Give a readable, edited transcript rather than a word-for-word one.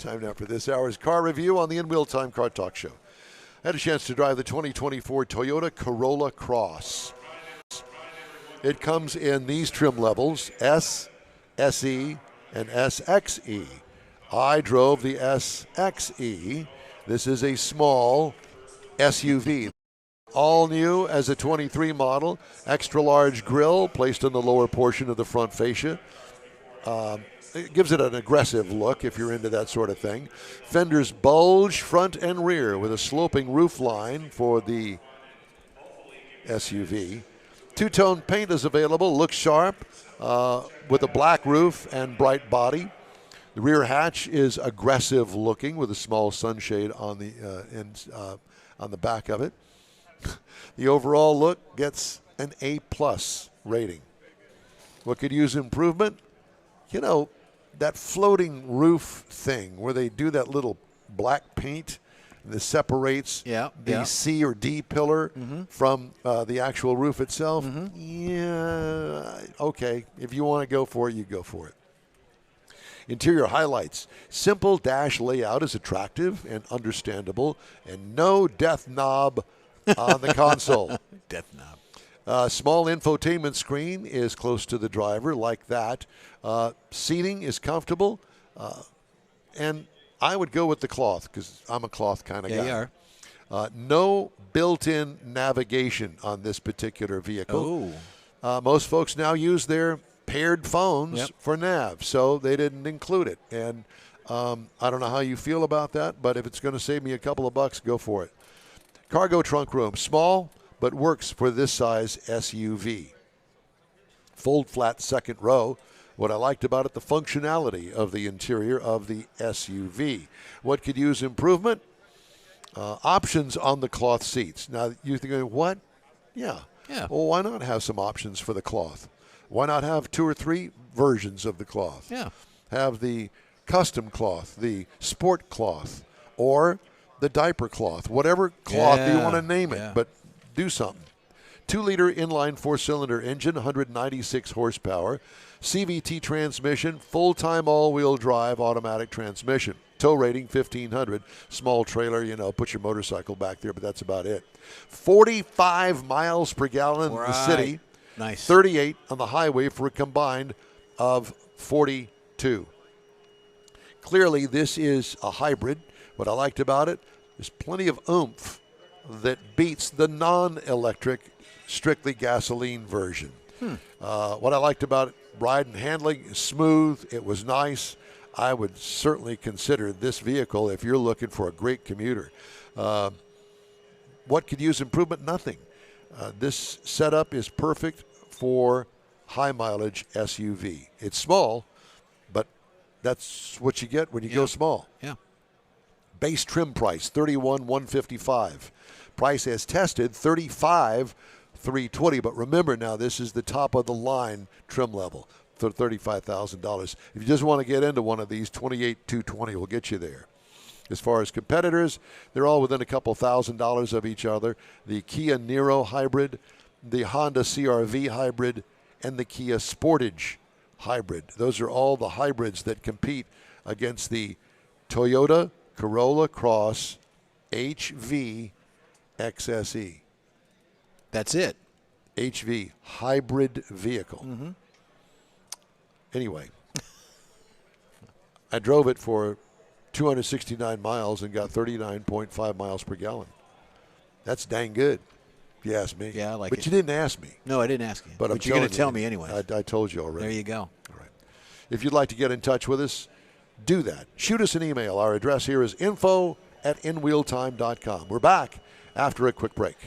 Time now for this hour's car review on the In Wheel Time Car Talk Show. I had a chance to drive the 2024 Toyota Corolla Cross. It comes in these trim levels, S, SE, and SXE. I drove the SXE. This is a small SUV. All new as a 23 model, extra large grille placed on the lower portion of the front fascia. It gives it an aggressive look if you're into that sort of thing. Fenders bulge front and rear with a sloping roof line for the SUV. Two-tone paint is available, looks sharp with a black roof and bright body. The rear hatch is aggressive looking with a small sunshade on the back of it. The overall look gets an A+ rating. What could use improvement? You know, that floating roof thing where they do that little black paint that separates the C or D pillar from the actual roof itself. Yeah, okay. If you want to go for it, you go for it. Interior highlights. Simple dash layout is attractive and understandable, and no death knob on the console. Death knob. Small infotainment screen is close to the driver, like that. Seating is comfortable, and I would go with the cloth because I'm a cloth kind of guy. You are. No built-in navigation on this particular vehicle. Most folks now use their paired phones for nav, so they didn't include it. And I don't know how you feel about that, but if it's going to save me a couple of bucks, go for it. Cargo trunk room, small, but works for this size SUV. Fold flat second row. What I liked about it, the functionality of the interior of the SUV. What could use improvement? Options on the cloth seats. Now, you're thinking, what? Yeah. Well, why not have some options for the cloth? Why not have 2 or 3 versions of the cloth? Yeah. Have the custom cloth, the sport cloth, or the diaper cloth, whatever cloth you want to name it, but do something. 2-liter inline 4-cylinder engine, 196 horsepower, CVT transmission, full-time all-wheel drive automatic transmission. Tow rating 1,500. Small trailer, you know, put your motorcycle back there, but that's about it. 45 miles per gallon in the city. Nice. 38 on the highway for a combined of 42. Clearly, this is a hybrid. What I liked about it, there's plenty of oomph that beats the non-electric, strictly gasoline version. What I liked about it, ride and handling is smooth. It was nice. I would certainly consider this vehicle if you're looking for a great commuter. What could use improvement? Nothing. This setup is perfect for high mileage SUV. It's small, but that's what you get when you go small. Yeah. Base trim price $31,155. Price as tested $35,320. But remember now, this is the top of the line trim level for $35,000. If you just want to get into one of these, $28,220 will get you there. As far as competitors, they're all within a couple $1,000s of each other. The Kia Niro hybrid, the Honda CR-V hybrid, and the Kia Sportage hybrid. Those are all the hybrids that compete against the Toyota Corolla Cross HV XSE. That's it. HV, hybrid vehicle. Anyway, I drove it for 269 miles and got 39.5 miles per gallon. That's dang good, if you ask me. Yeah, I like it. But you didn't ask me. No, I didn't ask you. But you're going to tell me anyway. I told you already. There you go. All right. If you'd like to get in touch with us, do that. Shoot us an email. Our address here is info@inwheeltime.com. We're back after a quick break.